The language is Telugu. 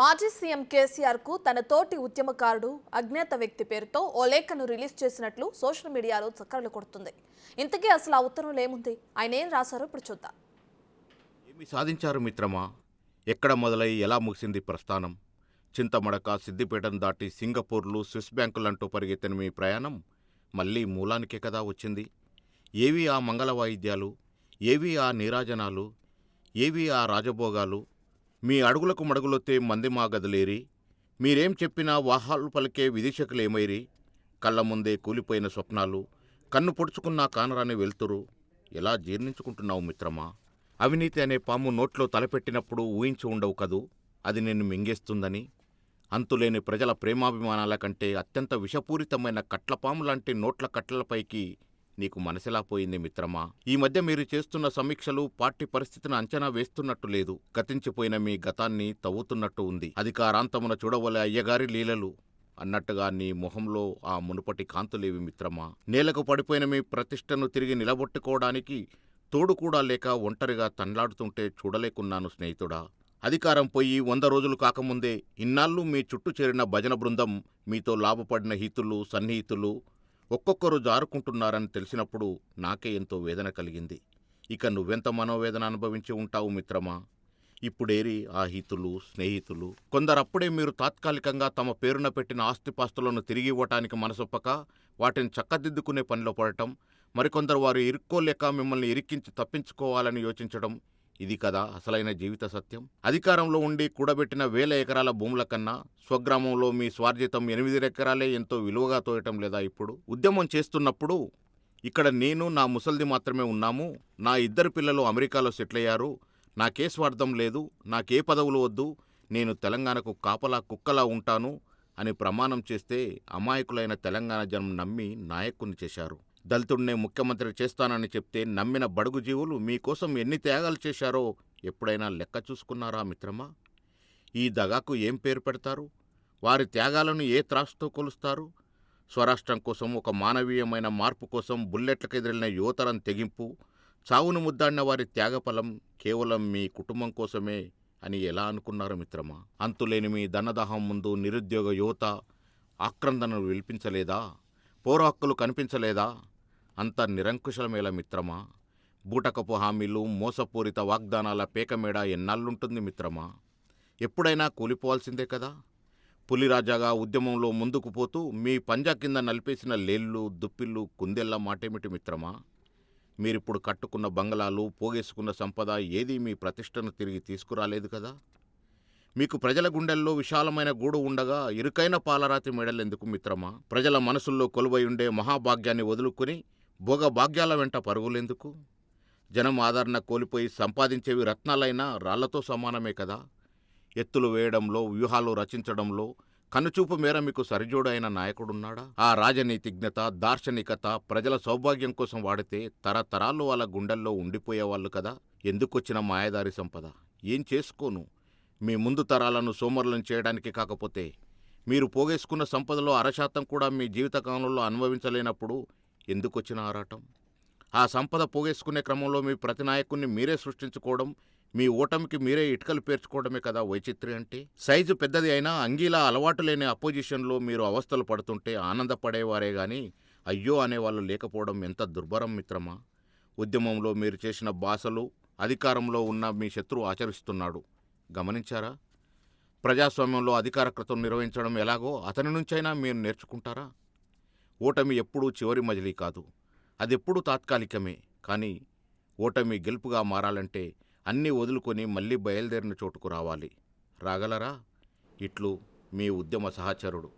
మాజీ సీఎం కేసీఆర్ కు తన తోటి ఉద్యమకారుడు అజ్ఞాత వ్యక్తి పేరుతో ఓ లేఖను రిలీజ్ చేసినట్లు సోషల్ మీడియాలో చక్కర్లు కొడుతుంది. ఇంతకీ అసలు ఆ ఉత్తరంలో ఏముంది, ఆయన ఏం రాశారో ఇప్పుడు చూద్దాం. ఏమి సాధించారు మిత్రమా? ఎక్కడ మొదలై ఎలా ముగిసింది ప్రస్థానం? చింతమడక, సిద్దిపేటను దాటి సింగపూర్లు, స్విస్ బ్యాంకులంటూ పరిగెత్తిన మీ ప్రయాణం మళ్లీ మూలానికే కదా వచ్చింది. ఏవి ఆ మంగళ వాయిద్యాలు, ఏవి ఆ నీరాజనాలు, ఏవి ఆ రాజభోగాలు? మీ అడుగులకు మడుగులొత్తే మంది మా గదులేరి, మీరేం చెప్పినా వాహాలు పలికే విదిశకులేమైరి, కళ్ళ ముందే కూలిపోయిన స్వప్నాలు, కన్ను పొడుచుకున్నా కానరాని వెళ్తురు, ఎలా జీర్ణించుకుంటున్నావు మిత్రమా? అవినీతి అనే పాము నోట్లో తలపెట్టినప్పుడు ఊహించి ఉండవు కదూ అది నిన్ను మింగేస్తుందని. అంతులేని ప్రజల ప్రేమాభిమానాల కంటే అత్యంత విషపూరితమైన కట్లపాము లాంటి నోట్ల కట్టలపైకి నీకు మనసెలా పోయింది మిత్రమా? ఈ మధ్య మీరు చేస్తున్న సమీక్షలు పార్టీ పరిస్థితిని అంచనా వేస్తున్నట్టు లేదు, గతించిపోయిన మీ గతాన్ని తవ్వుతున్నట్టు ఉంది. అధికారాంతమున చూడవలే అయ్యగారి లీలలు అన్నట్టుగా నీ మొహంలో ఆ మునుపటి కాంతులేవి మిత్రమా? నేలకు పడిపోయిన మీ ప్రతిష్టను తిరిగి నిలబొట్టుకోవడానికి తోడు కూడా లేక ఒంటరిగా తన్లాడుతుంటే చూడలేకున్నాను స్నేహితుడా. అధికారం పోయి 100 రోజులు కాకముందే ఇన్నాళ్ళు మీ చుట్టూ చేరిన భజన బృందం, మీతో లాభపడిన హితులు, సన్నిహితులు ఒక్కొక్కరు జారుకుంటున్నారని తెలిసినప్పుడు నాకే ఎంతో వేదన కలిగింది. ఇక నువ్వెంత మనోవేదన అనుభవించి ఉంటావు మిత్రమా? ఇప్పుడేరి ఆ హితులు, స్నేహితులు? కొందరప్పుడే మీరు తాత్కాలికంగా తమ పేరున పెట్టిన ఆస్తిపాస్తులను తిరిగి ఇవ్వటానికి మనసొప్పక వాటిని చక్కదిద్దుకునే పనిలో పడటం, మరికొందరు వారు ఇరుక్కోలేక మిమ్మల్ని ఇరికించి తప్పించుకోవాలని యోచించడం, ఇది కదా అసలైన జీవిత సత్యం. అధికారంలో ఉండి కూడబెట్టిన 1000 ఎకరాల భూముల కన్నా స్వగ్రామంలో మీ స్వార్జితం 8 ఎకరాలే ఎంతో విలువగా తోయటం లేదా? ఇప్పుడు ఉద్యమం చేస్తున్నప్పుడు ఇక్కడ నేను, నా ముసల్ది మాత్రమే ఉన్నాము, నా 2 పిల్లలు అమెరికాలో సెటిల్ అయ్యారు, నాకే స్వార్థం లేదు, నాకే పదవులు వద్దు, నేను తెలంగాణకు కాపలా కుక్కలా ఉంటాను అని ప్రమాణం చేస్తే అమాయకులైన తెలంగాణ జనం నమ్మి నాయకుని చేశారు. దళితుడినే ముఖ్యమంత్రి చేస్తానని చెప్తే నమ్మిన బడుగు జీవులు మీకోసం ఎన్ని త్యాగాలు చేశారో ఎప్పుడైనా లెక్క చూసుకున్నారా మిత్రమా? ఈ దగాకు ఏం పేరు పెడతారు? వారి త్యాగాలను ఏ త్రాసుతో కొలుస్తారు? స్వరాష్ట్రం కోసం, ఒక మానవీయమైన మార్పు కోసం బుల్లెట్లకు ఎదిరిన యువతరం తెగింపు, చావును ముద్దాడిన వారి త్యాగఫలం కేవలం మీ కుటుంబం కోసమే అని ఎలా అనుకున్నారు మిత్రమా? అంతులేని మీ ధనదాహం ముందు నిరుద్యోగ యువత ఆక్రందనను విలిపించలేదా? పౌర హక్కులు కనిపించలేదా? అంత నిరంకుశలమేలా మిత్రమా? బూటకపు హామీలు, మోసపూరిత వాగ్దానాల పేకమేడ ఎన్నాళ్ళుంటుంది మిత్రమా? ఎప్పుడైనా కూలిపోవాల్సిందే కదా. పులిరాజాగా ఉద్యమంలో ముందుకు పోతూ మీ పంజా కింద నలిపేసిన లేళ్ళు, దుప్పిళ్ళు, కుందెళ్ల మాటేమిటి మిత్రమా? మీరిప్పుడు కట్టుకున్న బంగళాలు, పోగేసుకున్న సంపద ఏదీ మీ ప్రతిష్టను తిరిగి తీసుకురాలేదు కదా. మీకు ప్రజల గుండెల్లో విశాలమైన గూడు ఉండగా ఇరుకైన పాలరాతి మెడలెందుకు మిత్రమా? ప్రజల మనసుల్లో కొలువై ఉండే మహాభాగ్యాన్ని వదులుకొని భోగభాగ్యాల వెంట పరుగులెందుకు? జనం ఆదరణ కోల్పోయి సంపాదించేవి రత్నాలైనా రాళ్లతో సమానమే కదా. ఎత్తులు వేయడంలో, వ్యూహాలు రచించడంలో కనుచూపు మేర మీకు సరిజోడైన నాయకుడున్నాడా? ఆ రాజనీతిజ్ఞత, దార్శనికత ప్రజల సౌభాగ్యం కోసం వాడితే తరతరాలు వాళ్ళ గుండెల్లో ఉండిపోయేవాళ్ళు కదా. ఎందుకొచ్చిన మాయదారి సంపద? ఏం చేసుకోను? మీ ముందు తరాలను సోమరులను చేయడానికి కాకపోతే మీరు పోగేసుకున్న సంపదలో 1% కూడా మీ జీవితకాలంలో అనుభవించలేనప్పుడు ఎందుకొచ్చిన ఆరాటం? ఆ సంపద పోగేసుకునే క్రమంలో మీ ప్రతి నాయకుణ్ణి మీరే సృష్టించుకోవడం, మీ ఓటమికి మీరే ఇటుకలు పేర్చుకోవడమే కదా వైచిత్రి అంటే. సైజు పెద్దది అయినా అంగీలా అలవాటు లేని అపోజిషన్లో మీరు అవస్థలు పడుతుంటే ఆనందపడేవారే గాని అయ్యో అనేవాళ్ళు లేకపోవడం ఎంత దుర్భరం మిత్రమా? ఉద్యమంలో మీరు చేసిన బాసలు అధికారంలో ఉన్న మీ శత్రువు ఆచరిస్తున్నాడు, గమనించారా? ప్రజాస్వామ్యంలో అధికార కృతం నిర్వహించడం ఎలాగో అతని నుంచైనా మీరు నేర్చుకుంటారా? ఓటమి ఎప్పుడూ చివరి మజిలీ కాదు, అదెప్పుడూ తాత్కాలికమే. కానీ ఓటమి గెలుపుగా మారాలంటే అన్నీ వదులుకొని మళ్ళీ బయలుదేరిన చోటుకు రావాలి. రాగలరా? ఇట్లు మీ ఉద్యమ సహచరుడు.